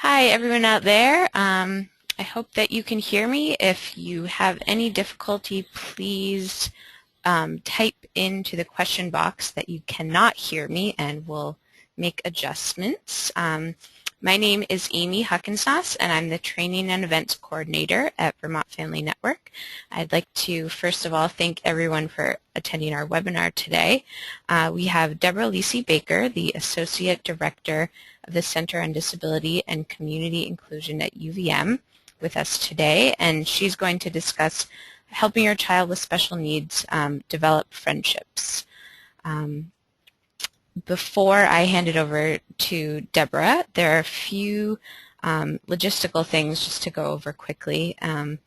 Hi, everyone out there. I hope that you can hear me. If you have any difficulty, please type into the question box that you cannot hear me, and we'll make adjustments. My name is Amy Huckensauce, and I'm the Training and Events Coordinator at Vermont Family Network. I'd like to, first of all, thank everyone for attending our webinar today. We have Deborah Lisi-Baker, the Associate Director of the Center on Disability and Community Inclusion at UVM, with us today, and she's going to discuss helping your child with special needs develop friendships. Before I hand it over to Deborah, there are a few logistical things just to go over quickly. And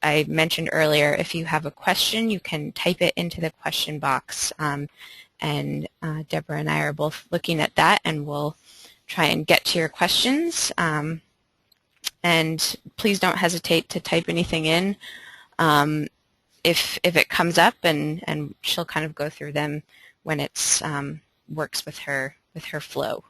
I mentioned earlier, if you have a question, you can type it into the question box. And Deborah and I are both looking at that, and we'll try and get to your questions. And please don't hesitate to type anything in if it comes up, and she'll kind of go through them when it's works with her flow.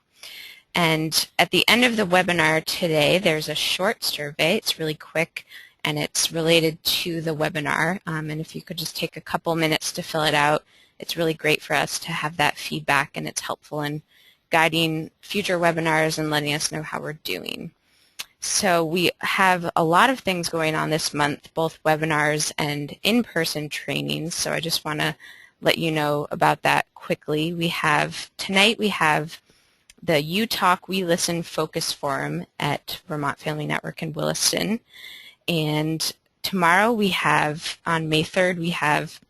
And at the end of the webinar today, there's a short survey. It's really quick, and it's related to the webinar. And if you could just take a couple minutes to fill it out, it's really great for us to have that feedback, and it's helpful in guiding future webinars and letting us know how we're doing. So we have a lot of things going on this month, both webinars and in-person trainings, so I just want to let you know about that quickly. Tonight we have the You Talk, We Listen Focus Forum at Vermont Family Network in Williston. And tomorrow on May 3rd, we have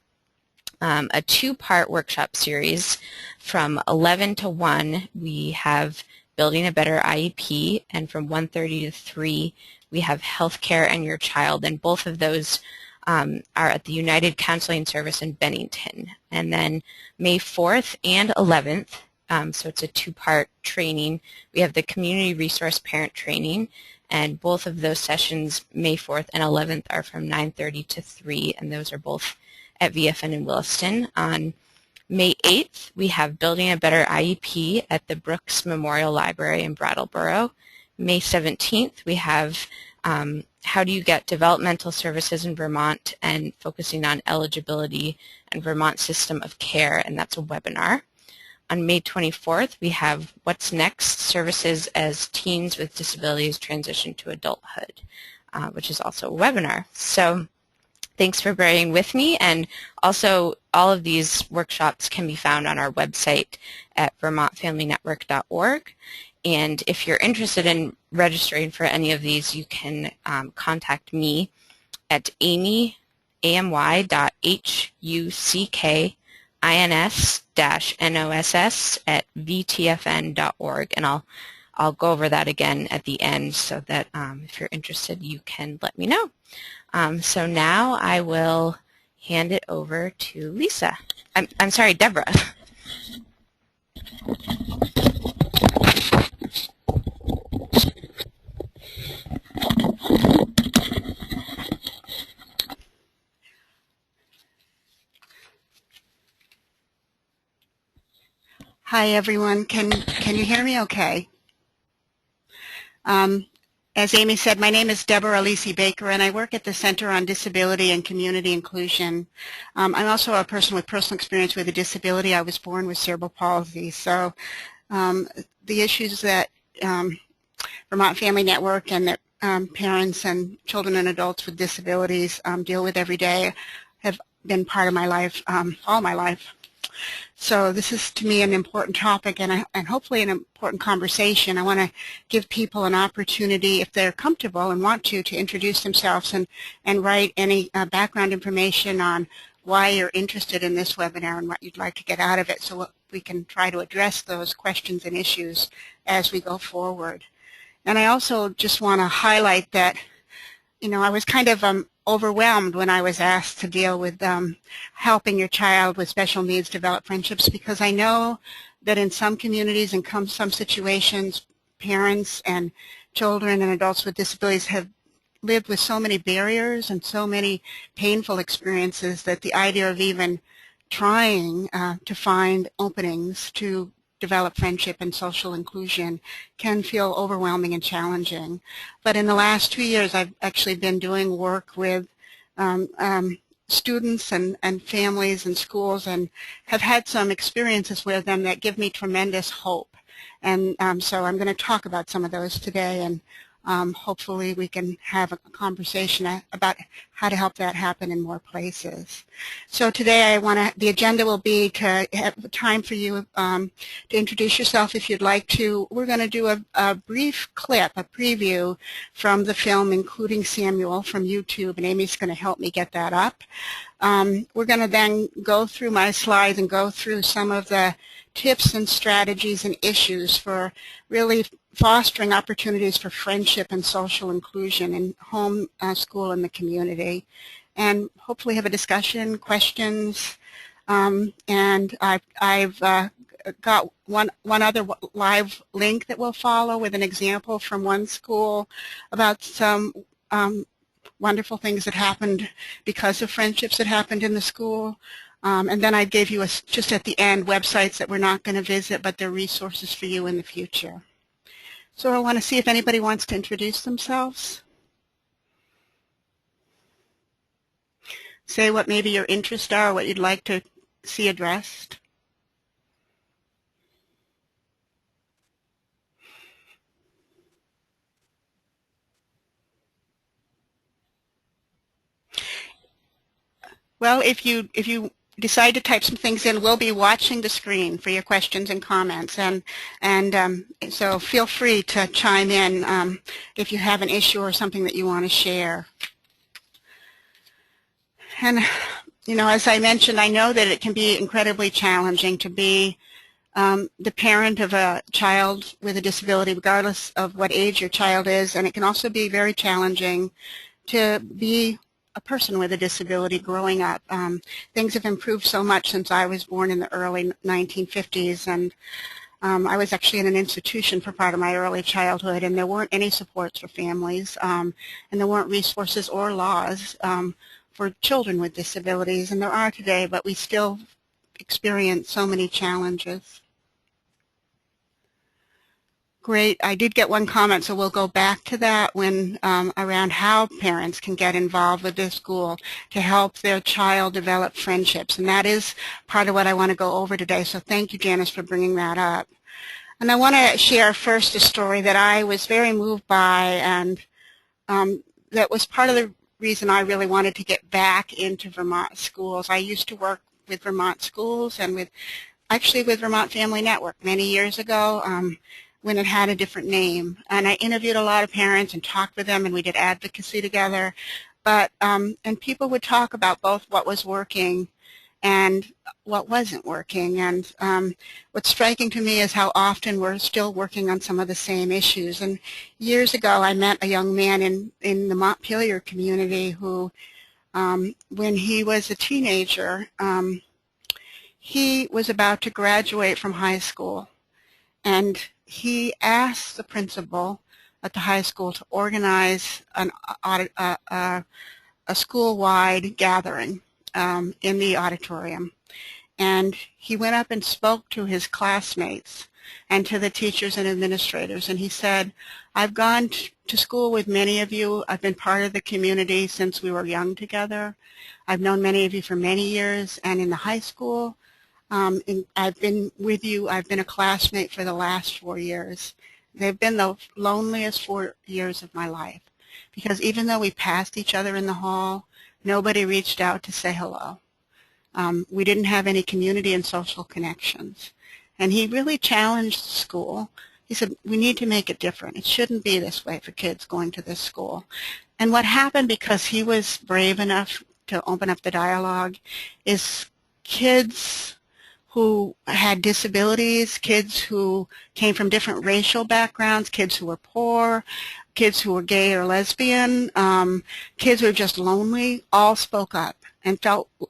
a two-part workshop series. From 11 to 1, we have Building a Better IEP, and from 1:30 to 3, we have Healthcare and Your Child, and both of those are at the United Counseling Service in Bennington. And then May 4th and 11th, so it's a two-part training, we have the Community Resource Parent Training, and both of those sessions, May 4th and 11th, are from 9:30 to 3, and those are both at VFN in Williston. On May 8th, we have Building a Better IEP at the Brooks Memorial Library in Brattleboro. May 17th, we have How Do You Get Developmental Services in Vermont, and focusing on eligibility and Vermont System of Care, and that's a webinar. On May 24th, we have What's Next? Services as Teens with Disabilities Transition to Adulthood, which is also a webinar. So thanks for bearing with me, and also all of these workshops can be found on our website at vermontfamilynetwork.org. And if you're interested in registering for any of these, you can contact me at amy.huckins-nos@vtfn.org, and I'll go over that again at the end, so that if you're interested, you can let me know. So now I will hand it over to Lisa. I'm sorry, Deborah. Hi, everyone. Can you hear me okay? As Amy said, my name is Deborah Lisi-Baker, and I work at the Center on Disability and Community Inclusion. I'm also a person with personal experience with a disability. I was born with cerebral palsy, so the issues that Vermont Family Network and that parents and children and adults with disabilities deal with every day have been part of my life, all my life. So this is, to me, an important topic, and hopefully an important conversation. I want to give people an opportunity, if they're comfortable and want to introduce themselves and write any background information on why you're interested in this webinar and what you'd like to get out of it, so we can try to address those questions and issues as we go forward. And I also just want to highlight that, I was kind of overwhelmed when I was asked to deal with helping your child with special needs develop friendships, because I know that in some communities and some situations, parents and children and adults with disabilities have lived with so many barriers and so many painful experiences that the idea of even trying to find openings to develop friendship and social inclusion can feel overwhelming and challenging. But in the last 2 years, I've actually been doing work with students and families and schools, and have had some experiences with them that give me tremendous hope. And so I'm going to talk about some of those today, and hopefully we can have a conversation about how to help that happen in more places. So today the agenda will be to have time for you to introduce yourself if you'd like to. We're going to do a brief clip, a preview from the film Including Samuel from YouTube, and Amy's going to help me get that up. We're going to then go through my slides and go through some of the tips and strategies and issues for really fostering opportunities for friendship and social inclusion in home, school, and the community. And hopefully have a discussion, questions, and I've got one other live link that will follow with an example from one school about some wonderful things that happened because of friendships that happened in the school. And then I gave you, just at the end, websites that we're not going to visit, but they're resources for you in the future. So I want to see if anybody wants to introduce themselves. Say what maybe your interests are, or what you'd like to see addressed. Well, if you decide to type some things in, we'll be watching the screen for your questions and comments, and so feel free to chime in if you have an issue or something that you want to share. And you know, as I mentioned, I know that it can be incredibly challenging to be the parent of a child with a disability, regardless of what age your child is, and it can also be very challenging to be a person with a disability growing up. Things have improved so much since I was born in the early 1950s, and I was actually in an institution for part of my early childhood, and there weren't any supports for families, and there weren't resources or laws for children with disabilities, and there are today, but we still experience so many challenges. Great. I did get one comment, so we'll go back to that when around how parents can get involved with their school to help their child develop friendships. And that is part of what I want to go over today. So thank you, Janice, for bringing that up. And I want to share first a story that I was very moved by, and that was part of the reason I really wanted to get back into Vermont schools. I used to work with Vermont schools and actually with Vermont Family Network many years ago. When it had a different name. And I interviewed a lot of parents and talked with them, and we did advocacy together. But, and people would talk about both what was working and what wasn't working. And what's striking to me is how often we're still working on some of the same issues. And years ago, I met a young man in the Montpelier community who, when he was a teenager, he was about to graduate from high school. And he asked the principal at the high school to organize a school-wide gathering in the auditorium. And he went up and spoke to his classmates and to the teachers and administrators. And he said, I've gone to school with many of you. I've been part of the community since we were young together. I've known many of you for many years. And in the high school, I've been with you. I've been a classmate for the last 4 years. They've been the loneliest 4 years of my life, because even though we passed each other in the hall, nobody reached out to say hello. We didn't have any community and social connections. And he really challenged the school. He said, we need to make it different. It shouldn't be this way for kids going to this school. And what happened, because he was brave enough to open up the dialogue, is kids who had disabilities, kids who came from different racial backgrounds, kids who were poor, kids who were gay or lesbian, kids who were just lonely, all spoke up and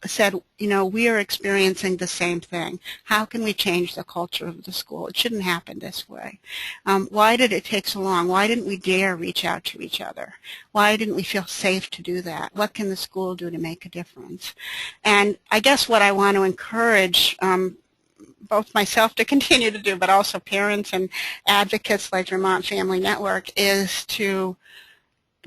said, you know, we are experiencing the same thing. How can we change the culture of the school? It shouldn't happen this way. Why did it take so long? Why didn't we dare reach out to each other? Why didn't we feel safe to do that? What can the school do to make a difference? And I guess what I want to encourage both myself to continue to do, but also parents and advocates like Vermont Family Network, is to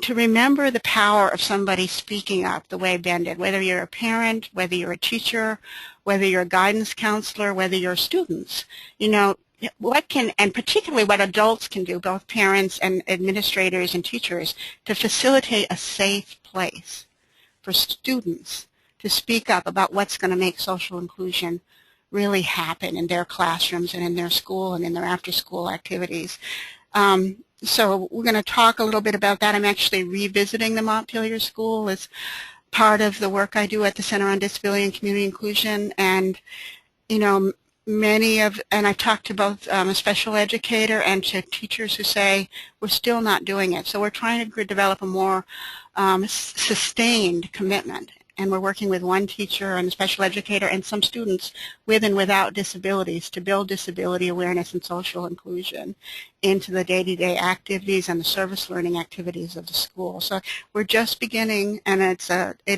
remember the power of somebody speaking up the way Ben did, whether you're a parent, whether you're a teacher, whether you're a guidance counselor, whether you're students. You know, what can, and particularly what adults can do, both parents and administrators and teachers, to facilitate a safe place for students to speak up about what's going to make social inclusion really happen in their classrooms and in their school and in their after-school activities. So we're going to talk a little bit about that. I'm actually revisiting the Montpelier School as part of the work I do at the Center on Disability and Community Inclusion. And, you know, and I've talked to both a special educator and to teachers who say we're still not doing it. So we're trying to develop a more sustained commitment. And we're working with one teacher and a special educator and some students with and without disabilities to build disability awareness and social inclusion into the day-to-day activities and the service learning activities of the school. So we're just beginning, and it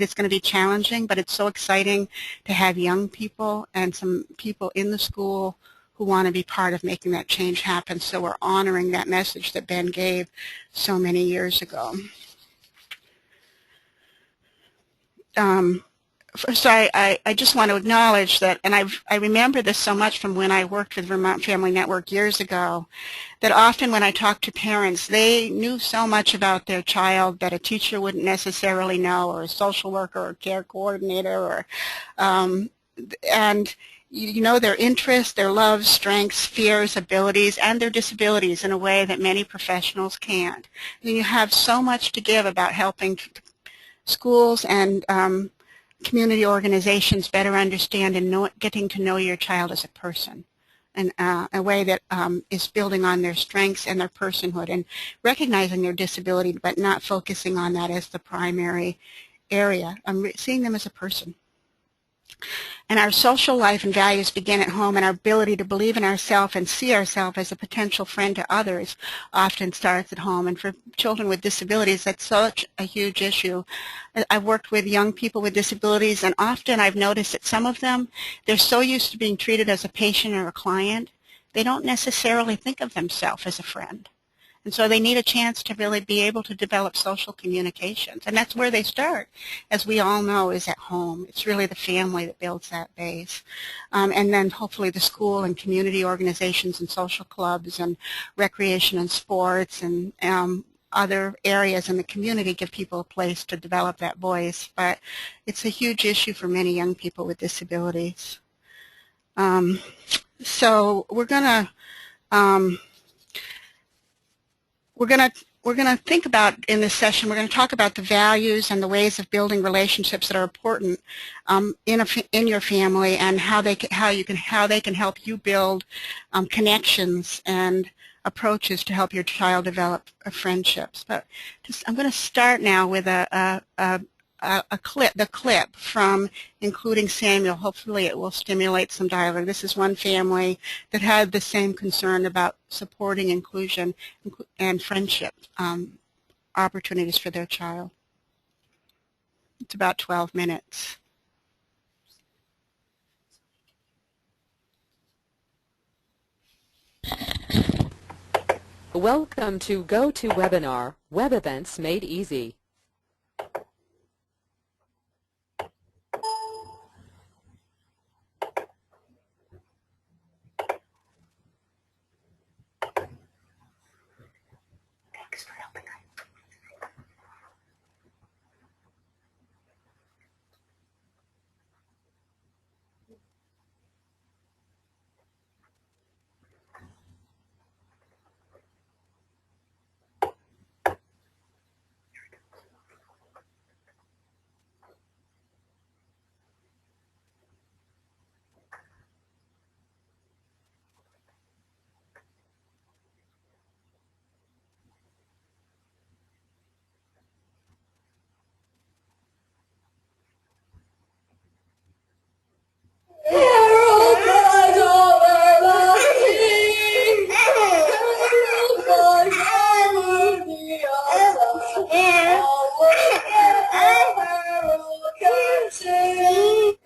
is going to be challenging, but it's so exciting to have young people and some people in the school who want to be part of making that change happen. So we're honoring that message that Ben gave so many years ago. So I just want to acknowledge that, and I remember this so much from when I worked with Vermont Family Network years ago, that often when I talked to parents, they knew so much about their child that a teacher wouldn't necessarily know, or a social worker or care coordinator, or and you know their interests, their loves, strengths, fears, abilities, and their disabilities in a way that many professionals can't. And you have so much to give about helping schools and community organizations better understand and getting to know your child as a person, and a way that is building on their strengths and their personhood and recognizing their disability but not focusing on that as the primary area. Seeing them as a person. And our social life and values begin at home, and our ability to believe in ourselves and see ourselves as a potential friend to others often starts at home. And for children with disabilities, that's such a huge issue. I've worked with young people with disabilities, and often I've noticed that some of them, they're so used to being treated as a patient or a client, they don't necessarily think of themselves as a friend. And so they need a chance to really be able to develop social communications. And that's where they start, as we all know, is at home. It's really the family that builds that base. And then hopefully the school and community organizations and social clubs and recreation and sports and other areas in the community give people a place to develop that voice. But it's a huge issue for many young people with disabilities. So we're going to We're going to think about, in this session, we're going to talk about the values and the ways of building relationships that are important in your family, and how they can help you build connections and approaches to help your child develop friendships. But I'm going to start now with the clip from Including Samuel. Hopefully it will stimulate some dialogue. This is one family that had the same concern about supporting inclusion and friendship opportunities for their child. It's about 12 minutes. Welcome to GoToWebinar, Web Events Made Easy.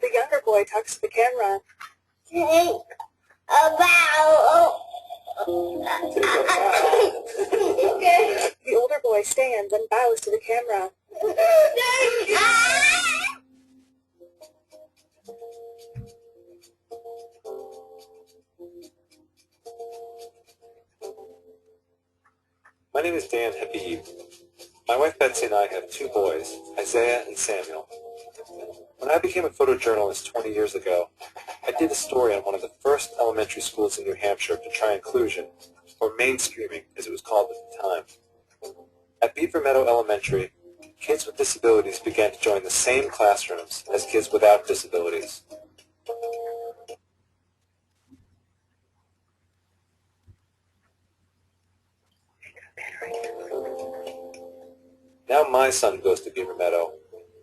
The younger boy talks to the camera. The older boy stands and bows to the camera. My name is Dan Habib. My wife Betsy and I have two boys, Isaiah and Samuel. When I became a photojournalist 20 years ago, I did a story on one of the first elementary schools in New Hampshire to try inclusion, or mainstreaming as it was called at the time. At Beaver Meadow Elementary, kids with disabilities began to join the same classrooms as kids without disabilities. Now my son goes to Beaver Meadow.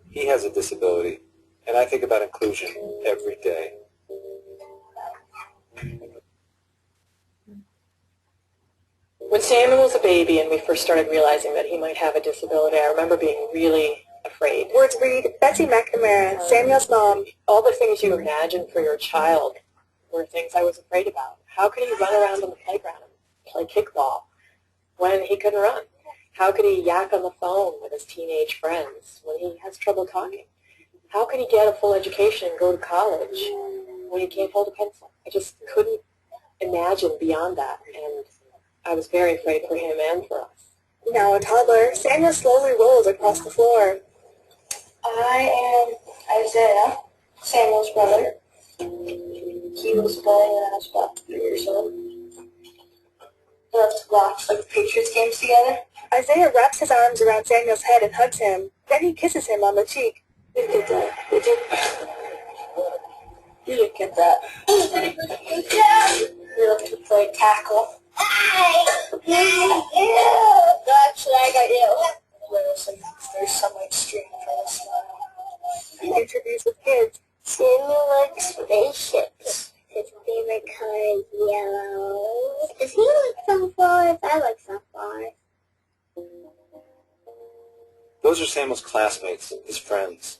He has a disability, and I think about inclusion every day. When Samuel was a baby and we first started realizing that he might have a disability, I remember being really afraid. Words read, Betsy McNamara, Samuel's mom. All the things you imagine for your child were things I was afraid about. How could he run around on the playground and play kickball when he couldn't run? How could he yak on the phone with his teenage friends when he has trouble talking? How could he get a full education and go to college when he can't hold a pencil? I just couldn't imagine beyond that, and I was very afraid for him and for us. Now a toddler, Samuel slowly rolls across the floor. I am Isaiah, Samuel's brother. He was born when I was about 3 years old. We love to watch the Patriots games together. Isaiah wraps his arms around Samuel's head and hugs him. Then he kisses him on the cheek. You did that, did you? You didn't get that. We love to play tackle. Actually, I got you. There's some extreme for this one. Interviews with kids. Samuel likes spaceships. His favorite color is yellow. Does he like sunflowers? I like sunflowers. Those are Samuel's classmates, his friends.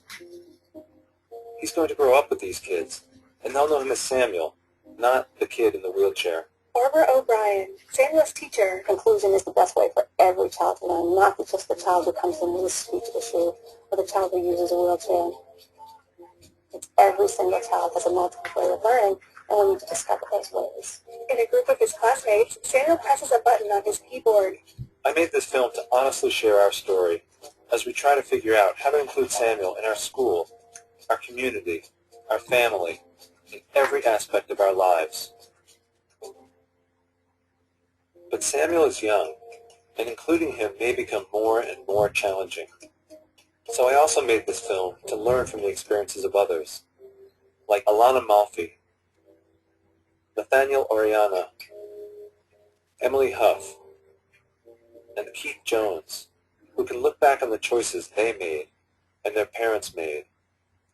He's going to grow up with these kids, and they'll know him as Samuel, not the kid in the wheelchair. Barbara O'Brien, Samuel's teacher. Inclusion is the best way for every child to learn, not just the child who comes in with a speech issue or the child who uses a wheelchair. It's every single child has a multiple way of learning, and we need to discover those ways. In a group of his classmates, Samuel presses a button on his keyboard. I made this film to honestly share our story as we try to figure out how to include Samuel in our school, our community, our family, in every aspect of our lives. But Samuel is young, and including him may become more and more challenging. So I also made this film to learn from the experiences of others, like Alana Malfi, Marlene Oriana, Emily Huff, and Keith Jones, who can look back on the choices they made and their parents made,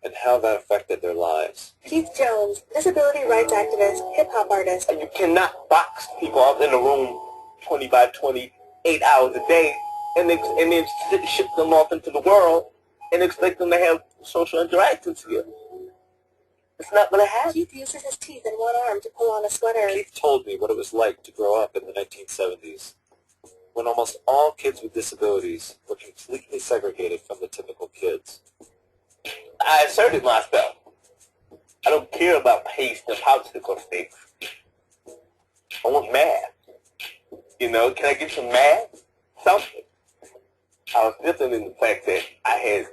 and how that affected their lives. Keith Jones, disability rights activist, hip-hop artist. And you cannot box people out in the room 20 by 28 hours a day and then ship them off into the world and expect them to have social interactions here. It's not going to happen. Keith uses his teeth in one arm to pull on a sweater. Keith told me what it was like to grow up in the 1970s, when almost all kids with disabilities were completely segregated from the typical kids. I asserted myself. I don't care about paste and popsicle sticks. I want math. You know, can I get some math? Something. I was different in the fact that I had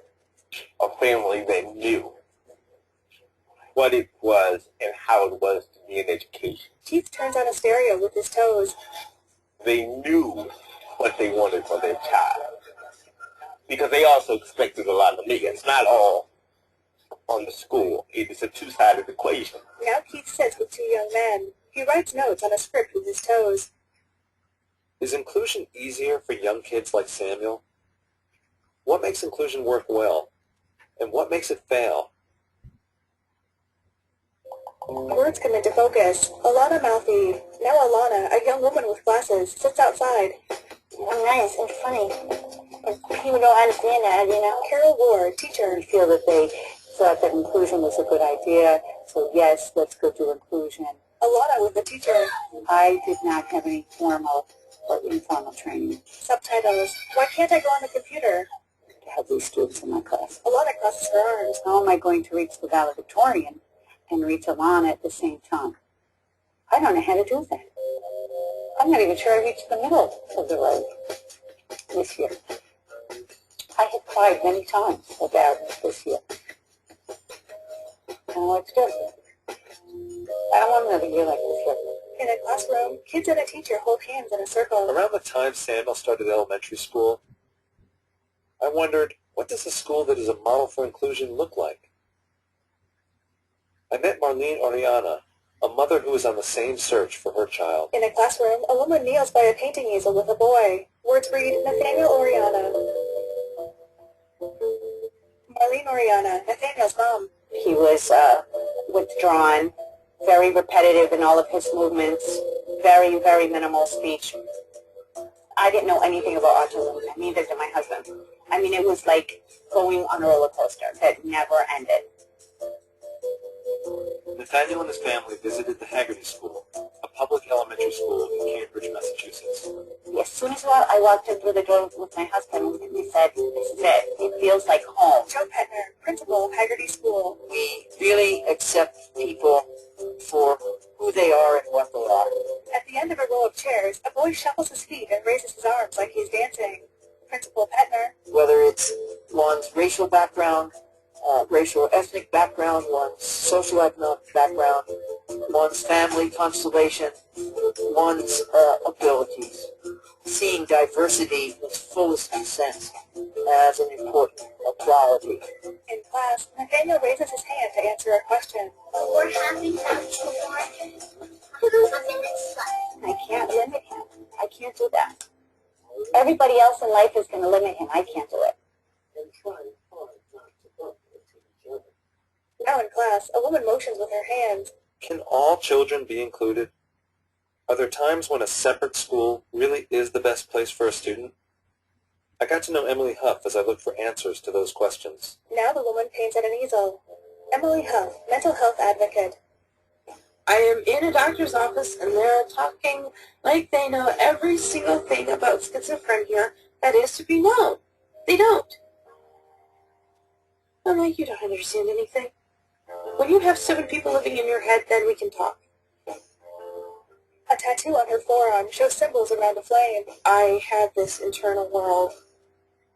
a family that knew what it was and how it was to be in education. Keith turns on a stereo with his toes. They knew what they wanted for their child, because they also expected a lot of me. It's not all on the school. It is a two-sided equation. Now Keith sits with two young men. He writes notes on a script with his toes. Is inclusion easier for young kids like Samuel? What makes inclusion work well? And what makes it fail? Words come into focus. Alana Malfi. Now Alana, a young woman with glasses, sits outside. I'm nice and funny. People don't understand that, you know. Carol Ward, teacher. We feel that they thought that inclusion was a good idea, so yes, let's go do inclusion. Alana was the teacher. I did not have any formal or informal training. Subtitles. Why can't I go on the computer? To have these students in my class. Alana crosses her arms. How am I going to reach the valedictorian and reach Alana at the same time? I don't know how to do that. I'm not even sure I reached the middle of the road this year. I have cried many times about this year. I don't know what to do. I don't want another year like this year. In a classroom, kids and a teacher hold hands in a circle. Around the time Samuel started elementary school, I wondered, what does a school that is a model for inclusion look like? I met Marlene Oriana, a mother who was on the same search for her child. In a classroom, a woman kneels by a painting easel with a boy. Words read, Nathaniel Oriana. Marlene Oriana, Nathaniel's mom. He was withdrawn, very repetitive in all of his movements, very, very minimal speech. I didn't know anything about autism, and neither did my husband. I mean, it was like going on a roller coaster that never ended. Nathaniel and his family visited the Haggerty School, a public elementary school in Cambridge, Massachusetts. As soon as I walked in through the door with my husband, we said, this is it. It feels like home. Joe Petner, principal of Haggerty School. We really accept people for who they are and what they are. At the end of a row of chairs, a boy shuffles his feet and raises his arms like he's dancing. Principal Petner. Whether it's one's racial background, racial ethnic background, one's socioeconomic background, one's family constellation, one's abilities. Seeing diversity in its fullest sense as an important quality. In class, Nathaniel raises his hand to answer a question. We're happy to have children. Something that's fun. I can't limit him. I can't do that. Everybody else in life is going to limit him. I can't do it. Now in class, a woman motions with her hands. Can all children be included? Are there times when a separate school really is the best place for a student? I got to know Emily Huff as I looked for answers to those questions. Now the woman paints at an easel. Emily Huff, mental health advocate. I am in a doctor's office and they're talking like they know every single thing about schizophrenia that is to be known. They don't. I'm like, you don't understand anything. When you have 7 people living in your head, then we can talk. A tattoo on her forearm shows symbols around a flame. I had this internal world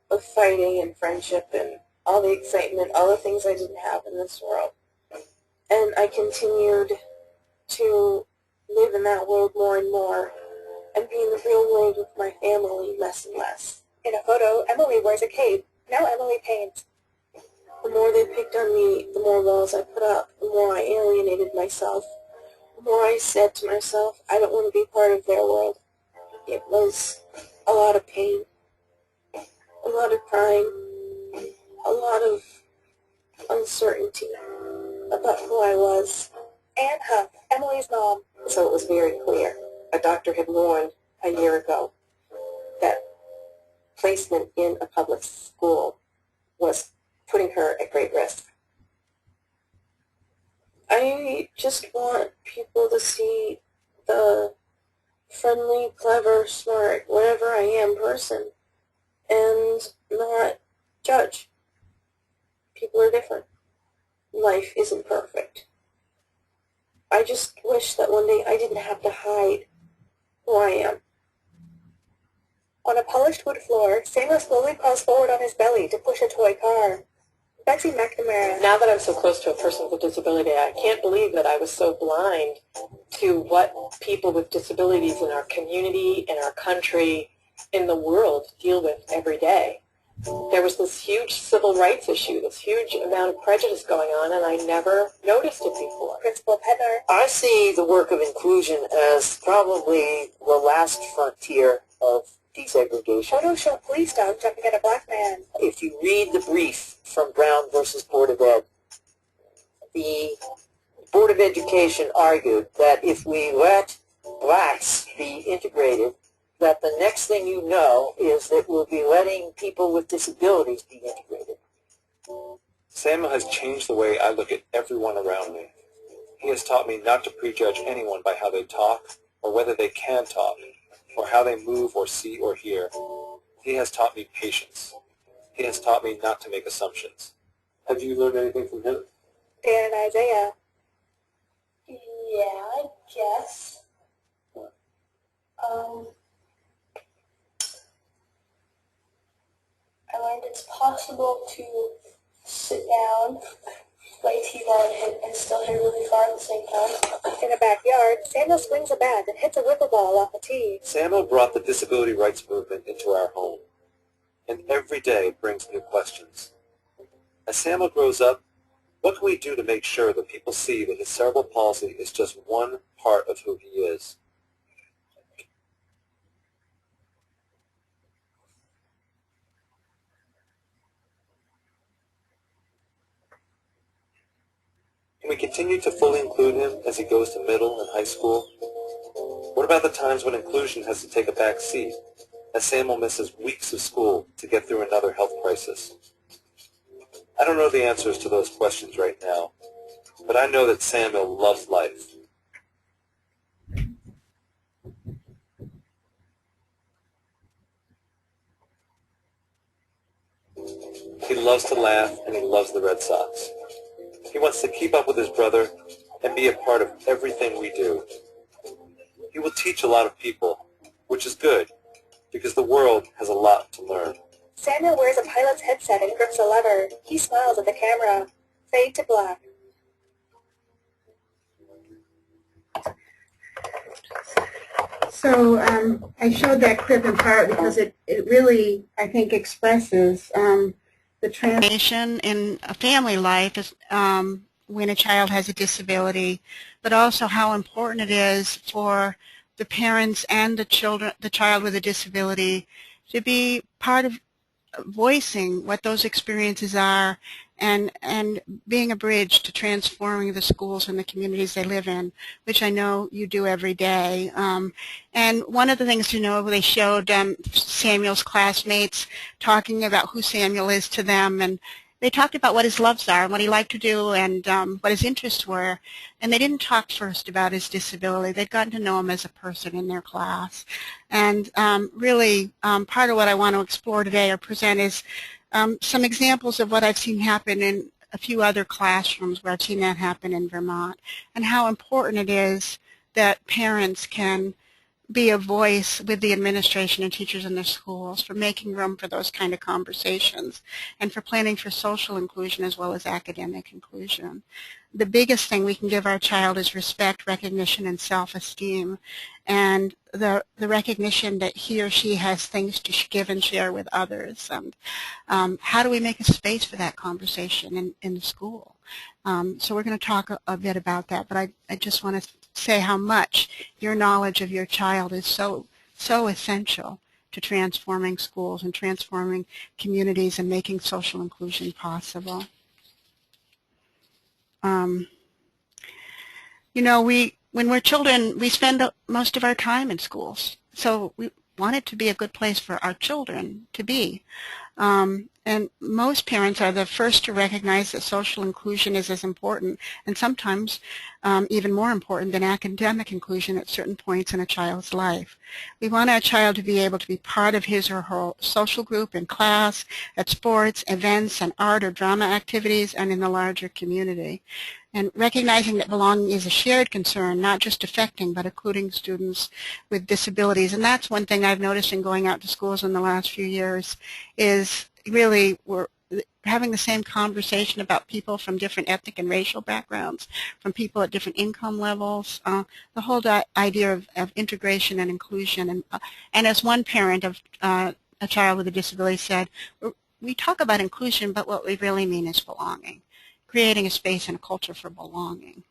of fighting and friendship and all the excitement, all the things I didn't have in this world. And I continued to live in that world more and more and be in the real world with my family less and less. In a photo, Emily wears a cape. Now Emily paints. The more they picked on me, the more walls I put up, the more I alienated myself, the more I said to myself, I don't want to be part of their world. It was a lot of pain, a lot of crying, a lot of uncertainty about who I was. Anne Huff, Emily's mom. So it was very clear. A doctor had warned a year ago that placement in a public school was putting her at great risk. I just want people to see the friendly, clever, smart, whatever I am person and not judge. People are different. Life isn't perfect. I just wish that one day I didn't have to hide who I am. On a polished wood floor, Samuel slowly crawls forward on his belly to push a toy car. Betsy McNamara. Now that I'm so close to a person with a disability, I can't believe that I was so blind to what people with disabilities in our community, in our country, in the world deal with every day. There was this huge civil rights issue, this huge amount of prejudice going on, and I never noticed it before. Principal Petner. I see the work of inclusion as probably the last frontier of desegregation. Photos show police dog jumping at a black man. If you read the brief from Brown versus Board of Ed, the Board of Education argued that if we let blacks be integrated, that the next thing you know is that we'll be letting people with disabilities be integrated. Samuel has changed the way I look at everyone around me. He has taught me not to prejudge anyone by how they talk, or whether they can talk, or how they move or see or hear. He has taught me patience. He has taught me not to make assumptions. Have you learned anything from him? Dan and Isaiah. Yeah, I guess. I learned it's possible to sit down, play t-ball, and still hit really far at the same time. In the backyard, Samuel swings a bat and hits a wiffle ball off a tee. Samuel brought the disability rights movement into our home, and every day it brings new questions. As Samuel grows up, what can we do to make sure that people see that his cerebral palsy is just one part of who he is? Can we continue to fully include him as he goes to middle and high school? What about the times when inclusion has to take a back seat, as Samuel misses weeks of school to get through another health crisis? I don't know the answers to those questions right now, but I know that Samuel loves life. He loves to laugh, and he loves the Red Sox. He wants to keep up with his brother and be a part of everything we do. He will teach a lot of people, which is good, because the world has a lot to learn. Samuel wears a pilot's headset and grips a lever. He smiles at the camera. Fade to black. So I showed that clip in part because it really, I think, expresses the transformation in a family life is, when a child has a disability, but also how important it is for the parents and the child with a disability to be part of voicing what those experiences are and being a bridge to transforming the schools and the communities they live in, which I know you do every day. And one of the things, they showed Samuel's classmates talking about who Samuel is to them, and they talked about what his loves are, what he liked to do, and what his interests were. And they didn't talk first about his disability. They'd gotten to know him as a person in their class. And really, part of what I want to explore today or present is some examples of what I've seen happen in a few other classrooms where I've seen that happen in Vermont, and how important it is that parents can be a voice with the administration and teachers in their schools for making room for those kind of conversations and for planning for social inclusion as well as academic inclusion. The biggest thing we can give our child is respect, recognition, and self-esteem, and the recognition that he or she has things to give and share with others. And how do we make a space for that conversation in the school? So we're going to talk a bit about that, but I just want to say how much your knowledge of your child is so essential to transforming schools and transforming communities and making social inclusion possible. When we're children, we spend most of our time in schools, so we want it to be a good place for our children to be. And most parents are the first to recognize that social inclusion is as important and sometimes even more important than academic inclusion at certain points in a child's life. We want our child to be able to be part of his or her social group in class, at sports, events, and art or drama activities, and in the larger community. And recognizing that belonging is a shared concern, not just affecting but including students with disabilities. And that's one thing I've noticed in going out to schools in the last few years is really we're having the same conversation about people from different ethnic and racial backgrounds, from people at different income levels, the whole idea of integration and inclusion. And as one parent of a child with a disability said, we talk about inclusion, but what we really mean is belonging, creating a space and a culture for belonging.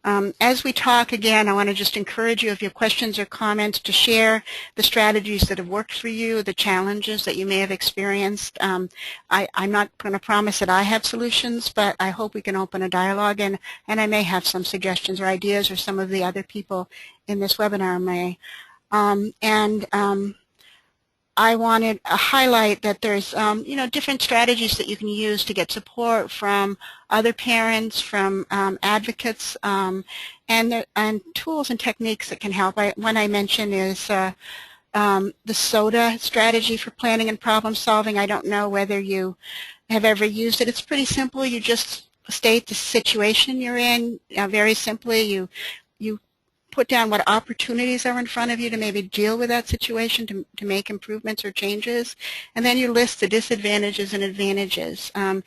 As we talk again, I want to just encourage you, if you have questions or comments, to share the strategies that have worked for you, the challenges that you may have experienced. I'm not going to promise that I have solutions, but I hope we can open a dialogue, and I may have some suggestions or ideas, or some of the other people in this webinar may. I wanted to highlight that there's, different strategies that you can use to get support from other parents, from advocates, and tools and techniques that can help. One I mentioned is the SODA strategy for planning and problem solving. I don't know whether you have ever used it. It's pretty simple. You just state the situation you're in. Very simply, you put down what opportunities are in front of you to maybe deal with that situation, to make improvements or changes, and then you list the disadvantages and advantages. And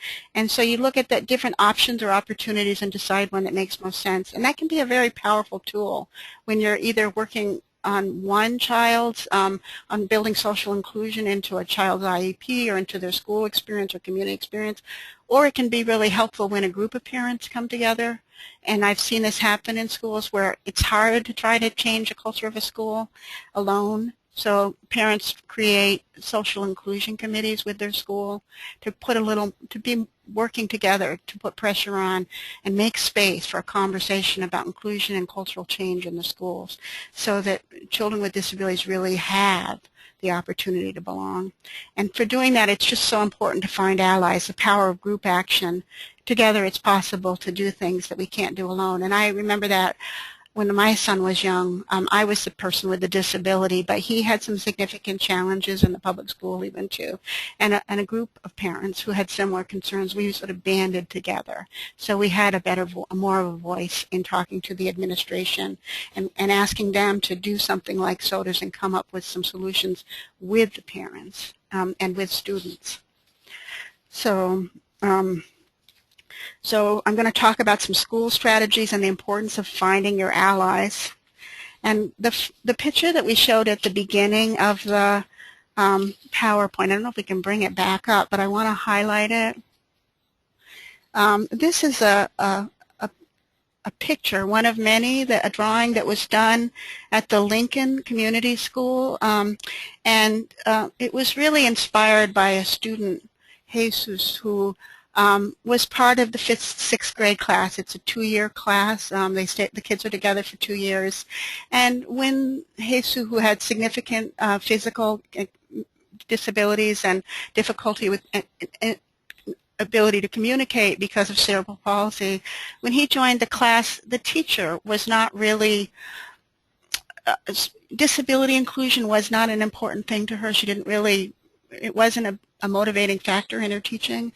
so you look at the different options or opportunities and decide one that makes most sense. And that can be a very powerful tool when you're either working on one child's, on building social inclusion into a child's IEP or into their school experience or community experience, or it can be really helpful when a group of parents come together. And I've seen this happen in schools where it's hard to try to change the culture of a school alone. So parents create social inclusion committees with their school to be working together to put pressure on and make space for a conversation about inclusion and cultural change in the schools so that children with disabilities really have the opportunity to belong. And for doing that, it's just so important to find allies, the power of group action. Together it's possible to do things that we can't do alone. And I remember that when my son was young, I was the person with the disability, but he had some significant challenges in the public school he went to. And a group of parents who had similar concerns, we sort of banded together. So we had more of a voice in talking to the administration and asking them to do something like SOTAs and come up with some solutions with the parents and with students. So I'm going to talk about some school strategies and the importance of finding your allies. And the picture that we showed at the beginning of the PowerPoint, I don't know if we can bring it back up, but I want to highlight it. This is a picture, one of many, a drawing that was done at the Lincoln Community School. And it was really inspired by a student, Jesus, who was part of the sixth grade class. It's a 2-year class. The kids are together for 2 years. And when Jesus, who had significant physical disabilities and difficulty with ability to communicate because of cerebral palsy, when he joined the class, the teacher was not really disability inclusion was not an important thing to her. She didn't really, it wasn't a motivating factor in her teaching.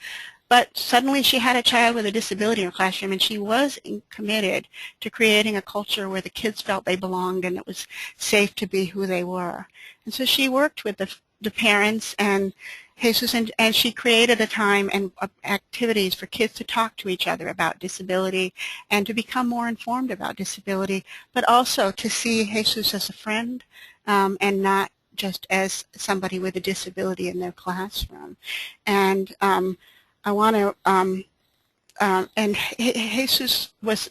But suddenly she had a child with a disability in her classroom, and she was committed to creating a culture where the kids felt they belonged and it was safe to be who they were. And so she worked with the parents and Jesus, and she created a time and activities for kids to talk to each other about disability and to become more informed about disability, but also to see Jesus as a friend and not just as somebody with a disability in their classroom. And I want to, and Jesus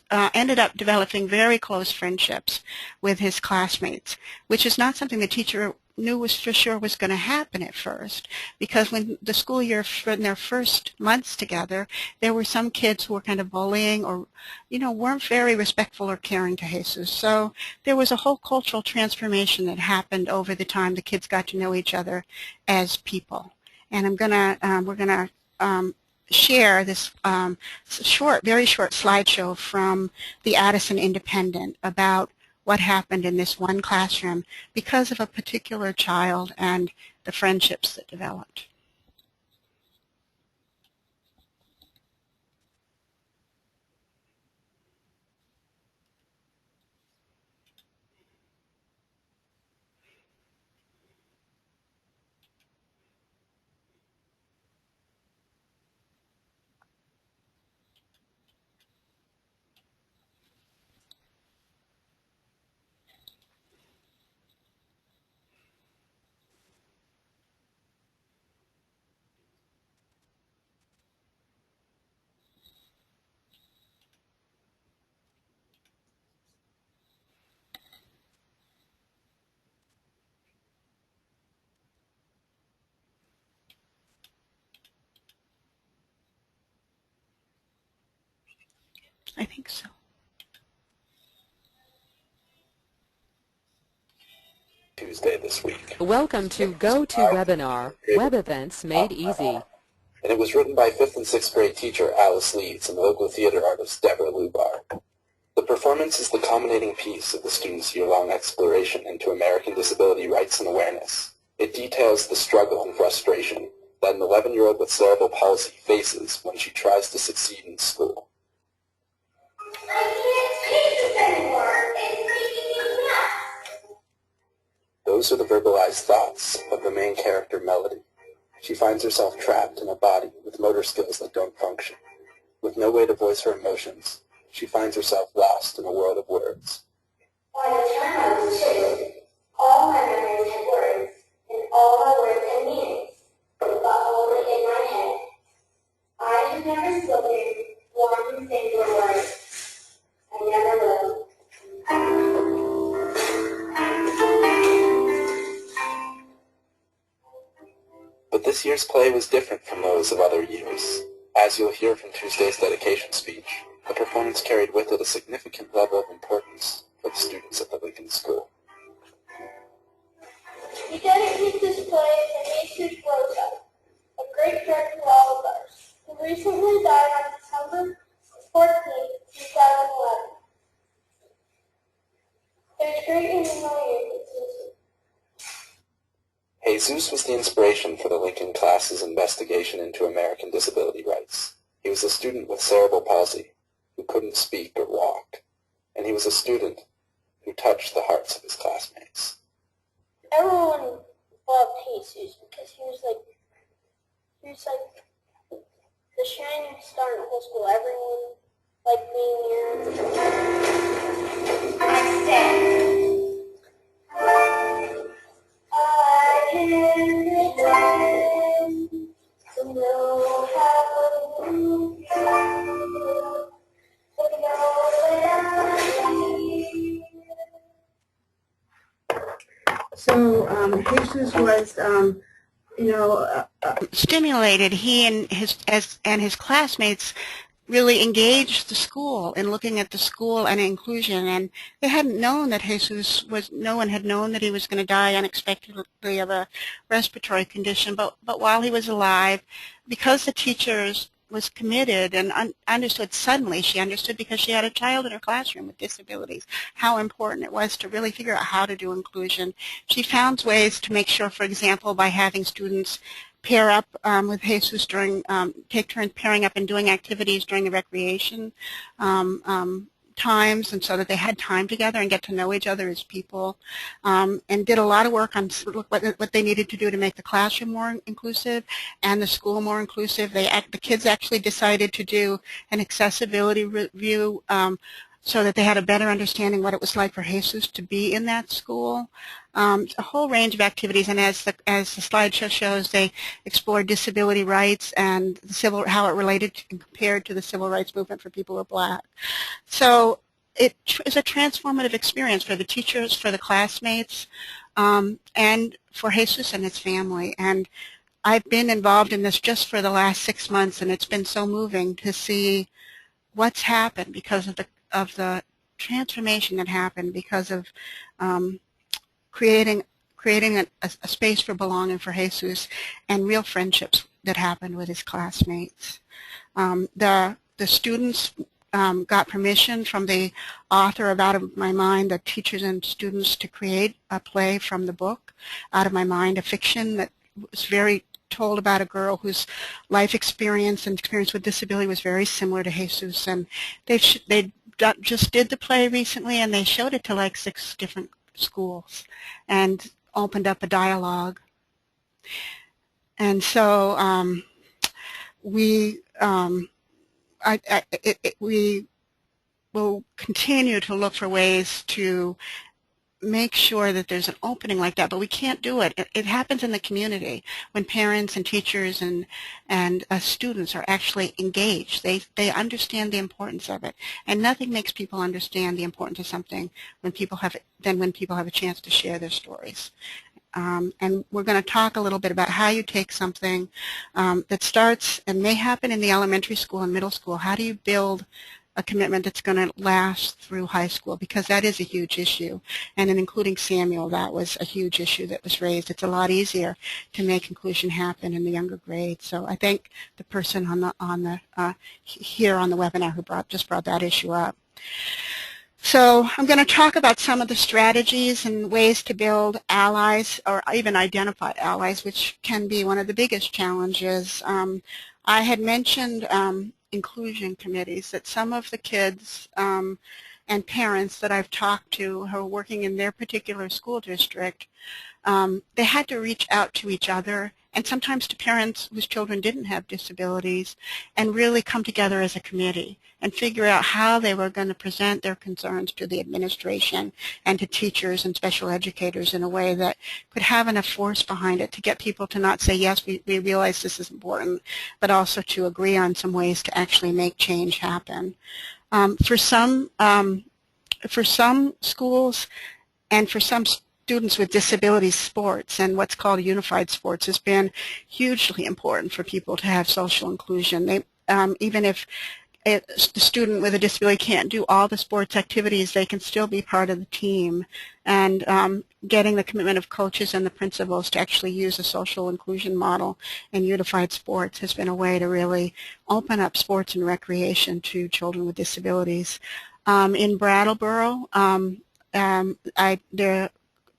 ended up developing very close friendships with his classmates, which is not something the teacher knew for sure was going to happen at first, because when the school year, in their first months together, there were some kids who were kind of bullying or, weren't very respectful or caring to Jesus. So there was a whole cultural transformation that happened over the time the kids got to know each other as people. And we're going to share this very short slideshow from the Addison Independent about what happened in this one classroom because of a particular child and the friendships that developed. I think so. Tuesday this week. Welcome to GoToWebinar, Web Events Made Easy. And it was written by 5th and 6th grade teacher Alice Leeds and local theater artist Deborah Lisi-Baker. The performance is the culminating piece of the students' year-long exploration into American disability rights and awareness. It details the struggle and frustration that an 11-year-old with cerebral palsy faces when she tries to succeed in school. I can't take this anymore. It's making me nuts. Those are the verbalized thoughts of the main character, Melody. She finds herself trapped in a body with motor skills that don't function. With no way to voice her emotions, she finds herself lost in a world of words. By the time I was 2, all my memories had words, and all my words had meanings, but only in my head. I have never spoken one single word. I never will. But this year's play was different from those of other years. As you'll hear from Tuesday's dedication speech, the performance carried with it a significant level of importance for the students at the Lincoln School. We dedicate this play to Jesus Rosa, a great friend to all of us, who recently died on December 14th, 2011. There's great and familiar with Jesus. Jesus was the inspiration for the Lincoln class's investigation into American disability rights. He was a student with cerebral palsy who couldn't speak or walk, and he was a student who touched the hearts of his classmates. Everyone loved Jesus because he was like the shining star in the whole school. Everyone liked being here. I said, I can pretend to know how to move, to know that I'm here. So Jesus was, stimulated. He and his classmates really engaged the school in looking at the school and inclusion, and they hadn't known that no one had known that he was going to die unexpectedly of a respiratory condition, but while he was alive, because the teachers was committed and understood suddenly, she understood because she had a child in her classroom with disabilities, how important it was to really figure out how to do inclusion. She found ways to make sure, for example, by having students pair up with Jesus take turns pairing up and doing activities during the recreation times, and so that they had time together and get to know each other as people, and did a lot of work on what they needed to do to make the classroom more inclusive and the school more inclusive. The kids actually decided to do an accessibility review so that they had a better understanding what it was like for Jesus to be in that school. A whole range of activities, and as the slideshow shows, they explored disability rights and how it related and compared to the civil rights movement for people who are black. So it is a transformative experience for the teachers, for the classmates, and for Jesus and his family. And I've been involved in this just for the last 6 months, and it's been so moving to see what's happened because of the transformation that happened because of creating a space for belonging for Jesus and real friendships that happened with his classmates. The students got permission from the author of Out of My Mind, the teachers and students, to create a play from the book, Out of My Mind, a fiction that was told about a girl whose life experience and experience with disability was very similar to Jesus. And they just did the play recently, and they showed it to like 6 different schools and opened up a dialogue. And so we will continue to look for ways to make sure that there's an opening like that, but we can't do it. It happens in the community when parents and teachers and students are actually engaged. They understand the importance of it, and nothing makes people understand the importance of something when people have a chance to share their stories. And we're going to talk a little bit about how you take something that starts and may happen in the elementary school and middle school. How do you build a commitment that's going to last through high school, because that is a huge issue. And in including Samuel, that was a huge issue that was raised. It's a lot easier to make inclusion happen in the younger grades. So I thank the person here on the webinar who just brought that issue up. So I'm going to talk about some of the strategies and ways to build allies, or even identify allies, which can be one of the biggest challenges. I had mentioned inclusion committees, that some of the kids and parents that I've talked to who are working in their particular school district, they had to reach out to each other, and sometimes to parents whose children didn't have disabilities, and really come together as a committee and figure out how they were going to present their concerns to the administration and to teachers and special educators in a way that could have enough force behind it to get people to not say, yes, we realize this is important, but also to agree on some ways to actually make change happen. For some schools and for some students with disabilities, sports and what's called unified sports has been hugely important for people to have social inclusion. They, even if the student with a disability can't do all the sports activities, they can still be part of the team. And getting the commitment of coaches and the principals to actually use a social inclusion model in unified sports has been a way to really open up sports and recreation to children with disabilities. In Brattleboro, the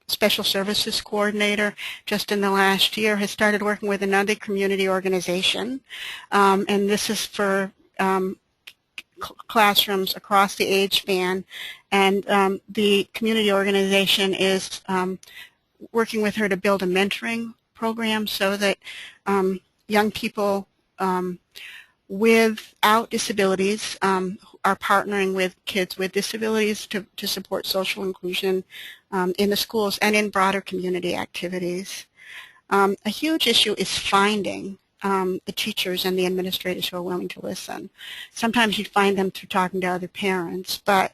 Special Services Coordinator just in the last year has started working with another community organization, and this is for classrooms across the age span, and the community organization is working with her to build a mentoring program so that young people without disabilities are partnering with kids with disabilities to support social inclusion in the schools and in broader community activities. A huge issue is finding the teachers and the administrators who are willing to listen. Sometimes you find them through talking to other parents, but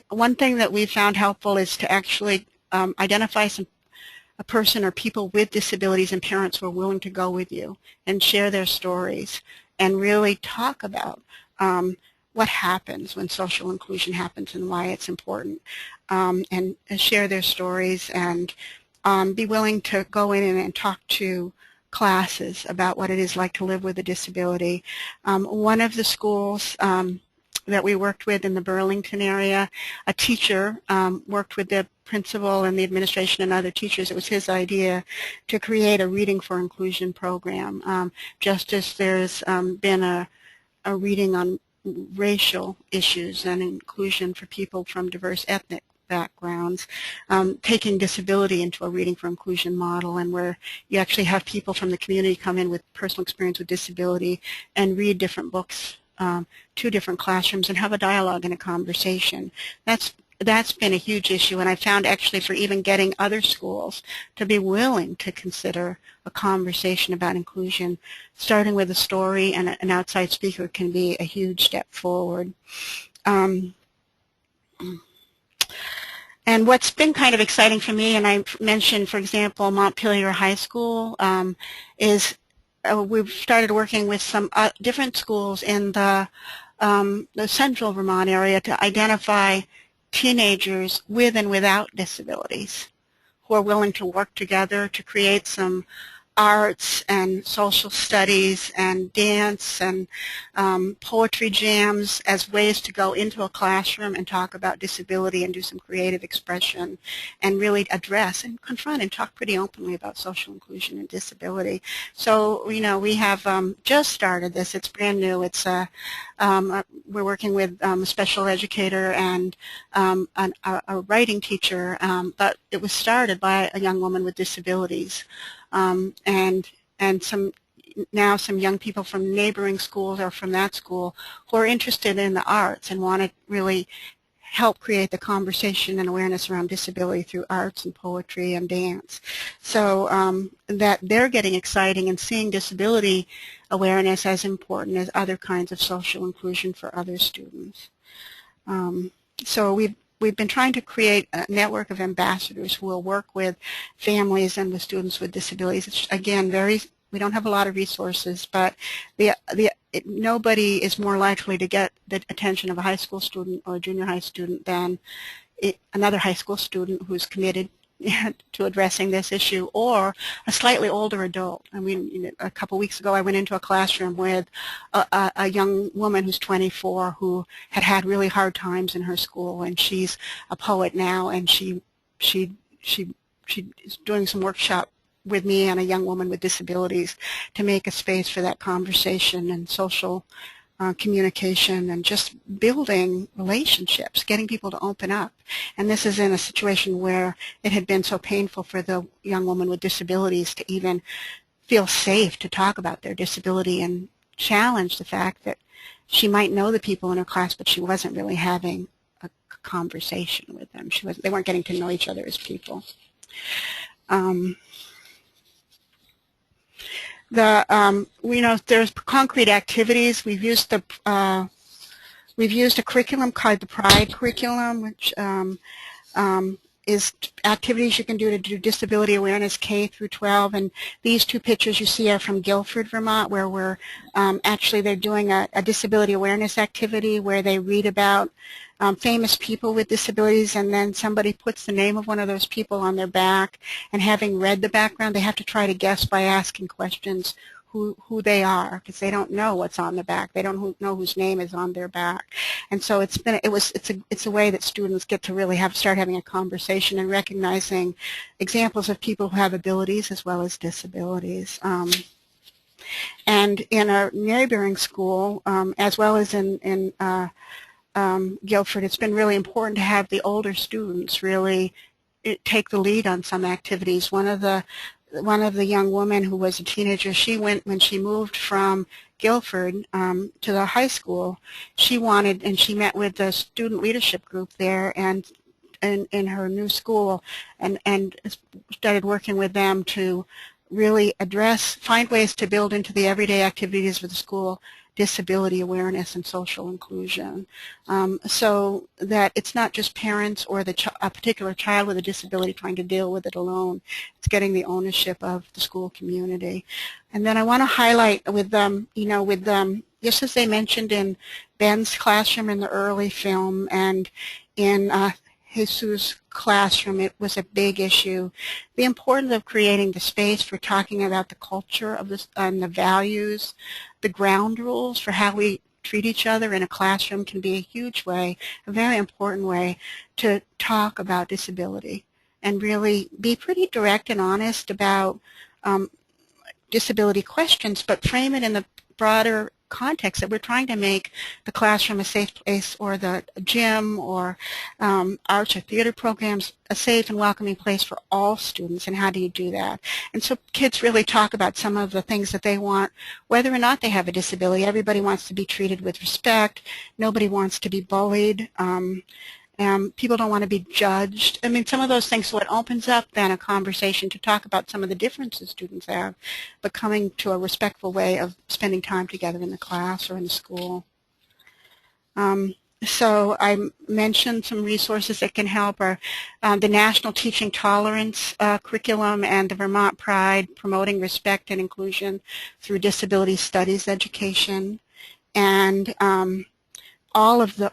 one thing that we found helpful is to actually identify a person or people with disabilities and parents who are willing to go with you and share their stories and really talk about what happens when social inclusion happens and why it's important, and share their stories and be willing to go in and talk to classes about what it is like to live with a disability. One of the schools that we worked with in the Burlington area, a teacher worked with the principal and the administration and other teachers. It was his idea to create a Reading for Inclusion program, just as there's been a reading on racial issues and inclusion for people from diverse ethnic backgrounds, taking disability into a Reading for Inclusion model, and where you actually have people from the community come in with personal experience with disability and read different books to different classrooms and have a dialogue and a conversation. That's been a huge issue, and I found actually for even getting other schools to be willing to consider a conversation about inclusion, starting with a story and an outside speaker can be a huge step forward. And what's been kind of exciting for me, and I mentioned, for example, Montpelier High School, is we've started working with some different schools in the central Vermont area to identify teenagers with and without disabilities who are willing to work together to create some arts and social studies and dance and poetry jams as ways to go into a classroom and talk about disability and do some creative expression and really address and confront and talk pretty openly about social inclusion and disability. So, you know, we have just started this. It's brand new. It's we're working with a special educator and a writing teacher, but it was started by a young woman with disabilities. And some young people from neighboring schools or from that school who are interested in the arts and want to really help create the conversation and awareness around disability through arts and poetry and dance. So that they're getting exciting and seeing disability awareness as important as other kinds of social inclusion for other students. So we've been trying to create a network of ambassadors who will work with families and with students with disabilities. It's, again, very, We don't have a lot of resources, but nobody is more likely to get the attention of a high school student or a junior high student than another high school student who's committed to addressing this issue, or a slightly older adult. I mean, a couple weeks ago I went into a classroom with a young woman who's 24 who had really hard times in her school, and she's a poet now, and she's doing some workshop with me and a young woman with disabilities to make a space for that conversation and social communication and just building relationships, getting people to open up. And this is in a situation where it had been so painful for the young woman with disabilities to even feel safe to talk about their disability and challenge the fact that she might know the people in her class, but she wasn't really having a conversation with them. They weren't getting to know each other as people. There's concrete activities. We've used a curriculum called the Pride curriculum, which is activities you can do to do disability awareness K through 12. And these two pictures you see are from Guilford, Vermont, where we're they're doing a disability awareness activity where they read about famous people with disabilities, and then somebody puts the name of one of those people on their back, and having read the background, they have to try to guess by asking questions who they are, because they don't know what's on the back. They don't know whose name is on their back. And so it's a way that students get to really start having a conversation and recognizing examples of people who have abilities as well as disabilities. And in a neighboring school, as well as in Guilford, it's been really important to have the older students really take the lead on some activities. One of the young women who was a teenager, when she moved from Guilford to the high school, she met with the student leadership group there and in her new school, and started working with them to really find ways to build into the everyday activities of the school disability awareness and social inclusion, so that it's not just parents or a particular child with a disability trying to deal with it alone. It's getting the ownership of the school community. And then I want to highlight with them, just as they mentioned in Ben's classroom in the early film and in Jesus' classroom, it was a big issue. The importance of creating the space for talking about the culture of this and the values, the ground rules for how we treat each other in a classroom can be a huge way, a very important way to talk about disability and really be pretty direct and honest about disability questions, but frame it in the broader context that we're trying to make the classroom a safe place, or the gym or arts or theater programs a safe and welcoming place for all students. And how do you do that? And so kids really talk about some of the things that they want, whether or not they have a disability. Everybody wants to be treated with respect. Nobody wants to be bullied. People don't want to be judged. I mean, some of those things, so it opens up then a conversation to talk about some of the differences students have, but coming to a respectful way of spending time together in the class or in the school. So I mentioned some resources that can help are the National Teaching Tolerance curriculum and the Vermont Pride Promoting Respect and Inclusion through Disability Studies Education. And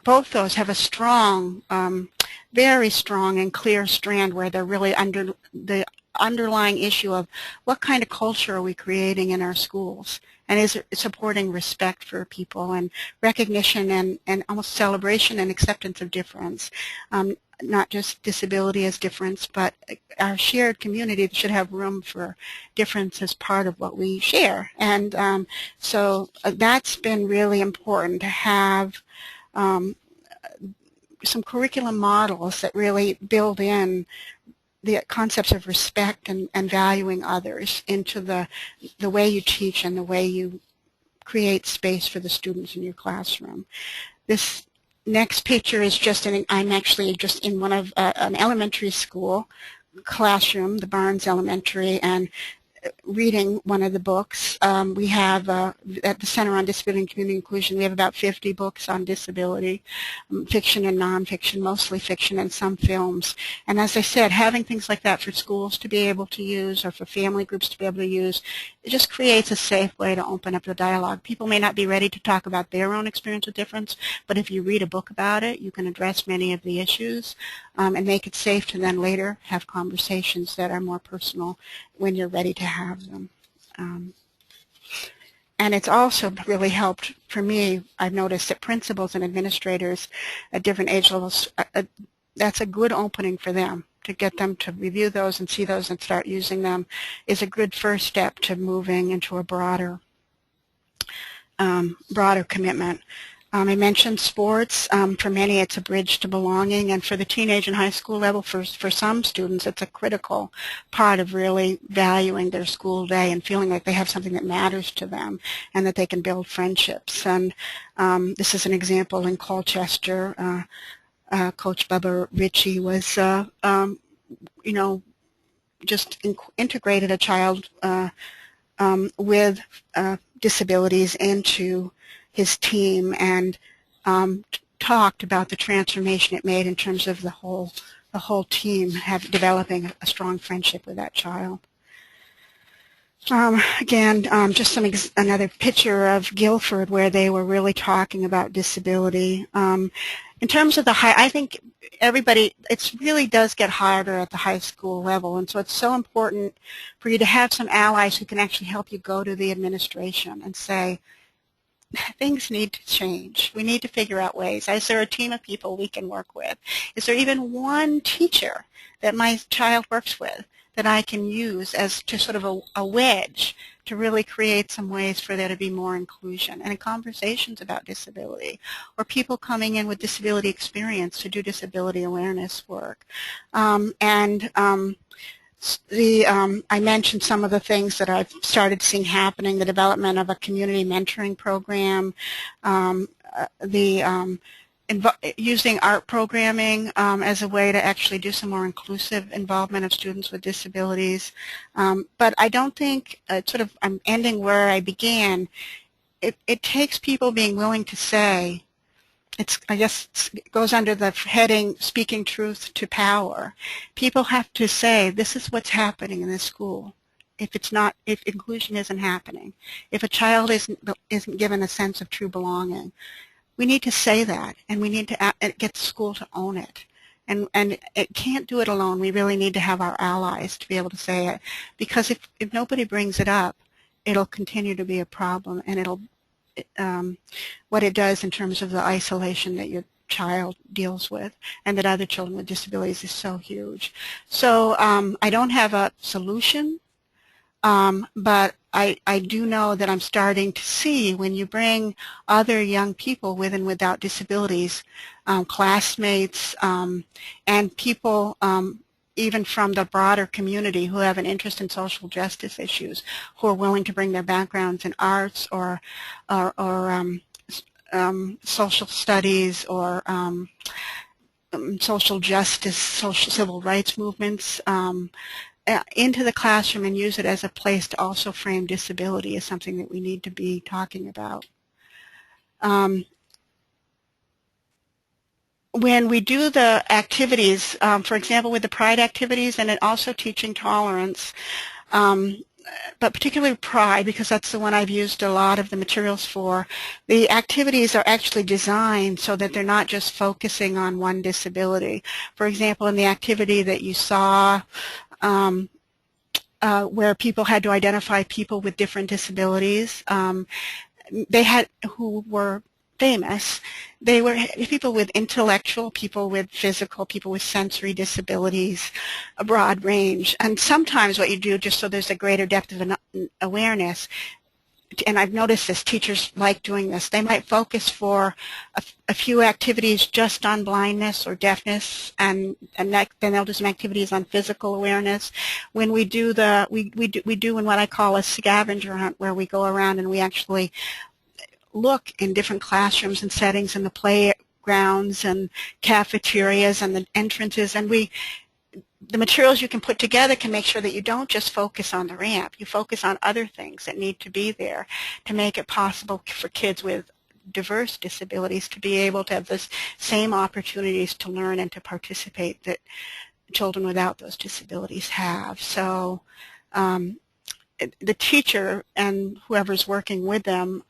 both those have a strong, very strong and clear strand where they're really under the underlying issue of what kind of culture are we creating in our schools, and is it supporting respect for people and recognition and almost celebration and acceptance of difference, not just disability as difference, but our shared community should have room for difference as part of what we share. And so that's been really important to have some curriculum models that really build in the concepts of respect and valuing others into the way you teach and the way you create space for the students in your classroom. This next picture is I'm actually just in one of an elementary school classroom, the Barnes Elementary, and reading one of the books. We have, at the Center on Disability and Community Inclusion, we have about 50 books on disability, fiction and nonfiction, mostly fiction, and some films. And as I said, having things like that for schools to be able to use or for family groups to be able to use it just creates a safe way to open up the dialogue. People may not be ready to talk about their own experience with difference, but if you read a book about it, you can address many of the issues and make it safe to then later have conversations that are more personal when you're ready to have them. And it's also really helped for me. I've noticed that principals and administrators at different age levels, that's a good opening for them to get them to review those and see those and start using them is a good first step to moving into a broader commitment. I mentioned sports. For many, it's a bridge to belonging, and for the teenage and high school level, for some students, it's a critical part of really valuing their school day and feeling like they have something that matters to them and that they can build friendships. And this is an example in Colchester. Coach Bubba Ritchie was, you know, just integrated a child with disabilities into his team and talked about the transformation it made in terms of the whole team developing a strong friendship with that child. Again, just another picture of Guilford where they were really talking about disability. In terms of I think everybody, it really does get harder at the high school level, and so it's so important for you to have some allies who can actually help you go to the administration and say, things need to change. We need to figure out ways. Is there a team of people we can work with? Is there even one teacher that my child works with that I can use as to sort of a wedge to really create some ways for there to be more inclusion and conversations about disability, or people coming in with disability experience to do disability awareness work. I mentioned some of the things that I've started seeing happening, the development of a community mentoring program, using art programming as a way to actually do some more inclusive involvement of students with disabilities. But I don't think, I'm ending where I began, it takes people being willing to say, I guess it goes under the heading, speaking truth to power. People have to say, this is what's happening in this school. If inclusion isn't happening, if a child isn't given a sense of true belonging, we need to say that, and we need to get the school to own it. And it can't do it alone. We really need to have our allies to be able to say it, because if nobody brings it up, it'll continue to be a problem, and it'll what it does in terms of the isolation that your child deals with and that other children with disabilities is so huge. So I don't have a solution, but I do know that I'm starting to see when you bring other young people with and without disabilities, classmates, and people even from the broader community who have an interest in social justice issues, who are willing to bring their backgrounds in arts or social studies or social justice, civil rights movements into the classroom and use it as a place to also frame disability is something that we need to be talking about. When we do the activities, for example, with the Pride activities and also teaching tolerance, but particularly Pride, because that's the one I've used a lot of the materials for, the activities are actually designed so that they're not just focusing on one disability. For example, in the activity that you saw where people had to identify people with different disabilities, who were famous. They were people with intellectual, people with physical, people with sensory disabilities, a broad range. And sometimes what you do, just so there's a greater depth of awareness, and I've noticed this, teachers like doing this, they might focus for a few activities just on blindness or deafness, and then they'll do some activities on physical awareness. When we do we do in what I call a scavenger hunt, where we go around and we actually look in different classrooms and settings in the playgrounds and cafeterias and the entrances, and the materials you can put together can make sure that you don't just focus on the ramp. You focus on other things that need to be there to make it possible for kids with diverse disabilities to be able to have the same opportunities to learn and to participate that children without those disabilities have. So the teacher and whoever's working with them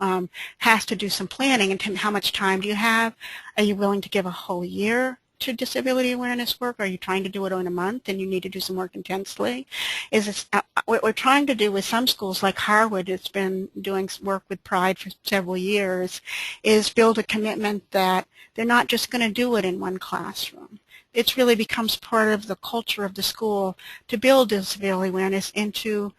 has to do some planning. And how much time do you have? Are you willing to give a whole year to disability awareness work? Or are you trying to do it in a month and you need to do some work intensely? What we're trying to do with some schools like Harwood, it's been doing work with Pride for several years, is build a commitment that they're not just going to do it in one classroom. It really becomes part of the culture of the school to build disability awareness into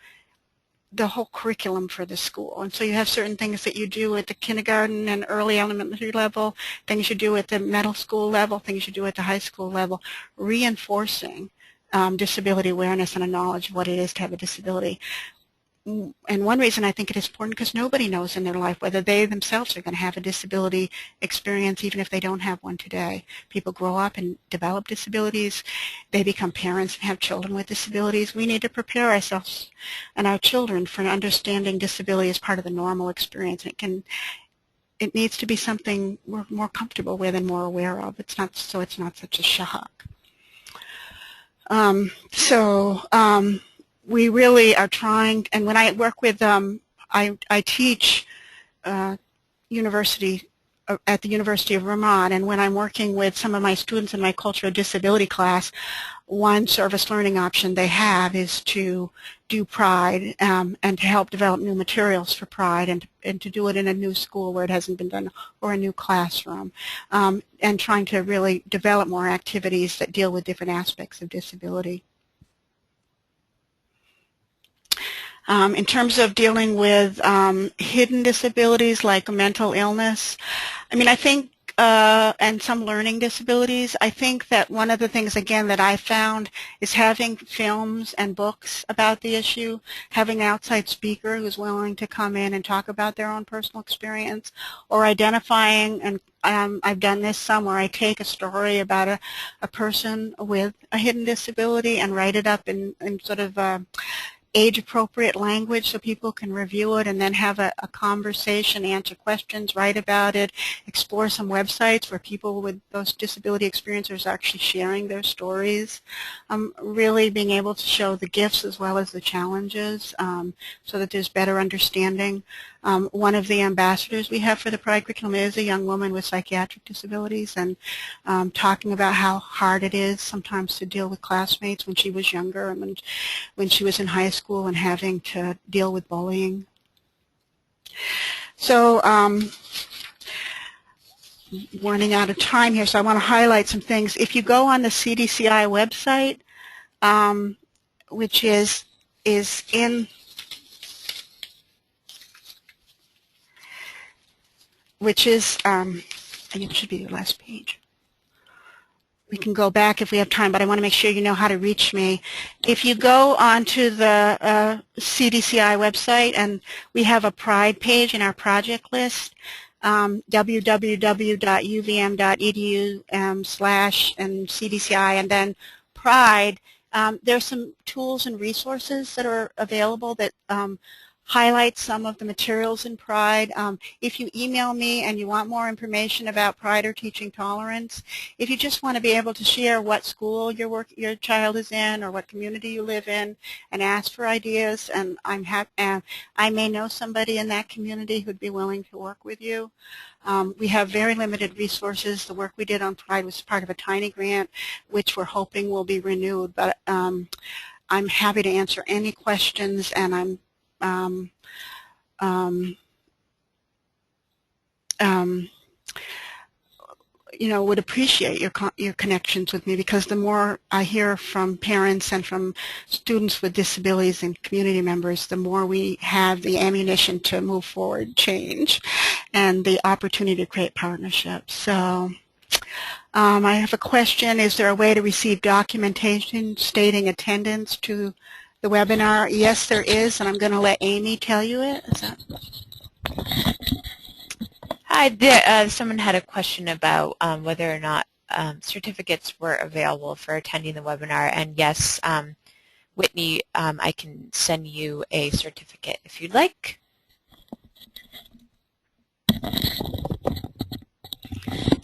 the whole curriculum for the school. And so you have certain things that you do at the kindergarten and early elementary level, things you do at the middle school level, things you do at the high school level, reinforcing disability awareness and a knowledge of what it is to have a disability. And one reason I think it is important because nobody knows in their life whether they themselves are going to have a disability experience even if they don't have one today. People grow up and develop disabilities. They become parents and have children with disabilities. We need to prepare ourselves and our children for understanding disability as part of the normal experience. It needs to be something we're more comfortable with and more aware of. It's not such a shock. We really are trying, and when I work with I teach university at the University of Vermont, and when I'm working with some of my students in my cultural disability class, one service learning option they have is to do Pride and to help develop new materials for Pride and to do it in a new school where it hasn't been done or a new classroom, and trying to really develop more activities that deal with different aspects of disability. In terms of dealing with hidden disabilities like mental illness, I think, and some learning disabilities, I think that one of the things, again, that I found is having films and books about the issue, having an outside speaker who's willing to come in and talk about their own personal experience, or identifying, and I've done this some where I take a story about a person with a hidden disability and write it up in sort of age-appropriate language so people can review it and then have a conversation, answer questions, write about it, explore some websites where people with those disability experiences are actually sharing their stories. Really being able to show the gifts as well as the challenges so that there's better understanding. One of the ambassadors we have for the Pride curriculum is a young woman with psychiatric disabilities, and talking about how hard it is sometimes to deal with classmates when she was younger and when she was in high school and having to deal with bullying. So running out of time here, so I want to highlight some things. If you go on the CDCI website, which is in it should be the last page. We can go back if we have time, but I want to make sure you know how to reach me. If you go onto the CDCI website, and we have a Pride page in our project list, www.uvm.edu/CDCI, and then Pride, there's some tools and resources that are available that highlight some of the materials in Pride. If you email me and you want more information about Pride or teaching tolerance, if you just want to be able to share what school your child is in or what community you live in and ask for ideas, and I may know somebody in that community who'd be willing to work with you. We have very limited resources. The work we did on Pride was part of a tiny grant, which we're hoping will be renewed, but I'm happy to answer any questions, and I'm would appreciate your connections with me, because the more I hear from parents and from students with disabilities and community members, the more we have the ammunition to move forward change and the opportunity to create partnerships. So I have a question. Is there a way to receive documentation stating attendance to the webinar? Yes, there is, and I'm going to let Amy tell you it. Is that... Hi, someone had a question about whether or not certificates were available for attending the webinar, and yes, Whitney, I can send you a certificate if you'd like.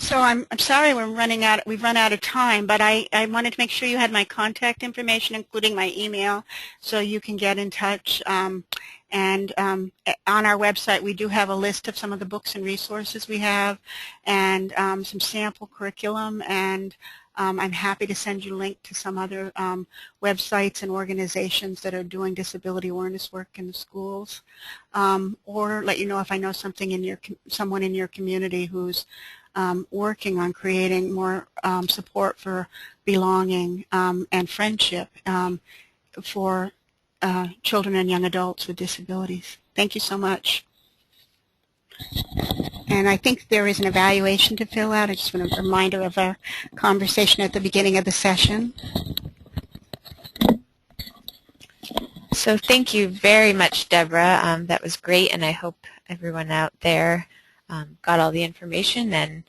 So I'm sorry we've run out of time, but I wanted to make sure you had my contact information, including my email, so you can get in touch. And on our website, we do have a list of some of the books and resources we have, and some sample curriculum, and I'm happy to send you a link to some other websites and organizations that are doing disability awareness work in the schools, or let you know if I know someone in your community who's working on creating more support for belonging and friendship for children and young adults with disabilities. Thank you so much. And I think there is an evaluation to fill out. I just want a reminder of our conversation at the beginning of the session. So thank you very much, Deborah. That was great, and I hope everyone out there got all the information. And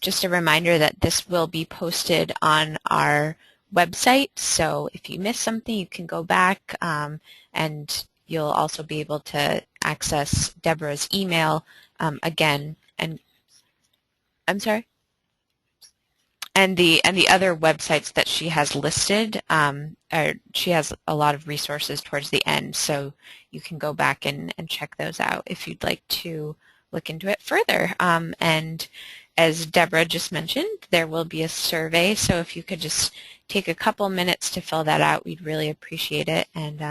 just a reminder that this will be posted on our website, so if you missed something, you can go back, and you'll also be able to access Deborah's email again. And I'm sorry. And the other websites that she has listed, she has a lot of resources towards the end, so you can go back and check those out if you'd like to look into it further. And as Deborah just mentioned, there will be a survey, so if you could just take a couple minutes to fill that out, we'd really appreciate it. And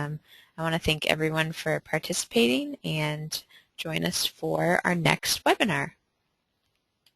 I want to thank everyone for participating, and join us for our next webinar.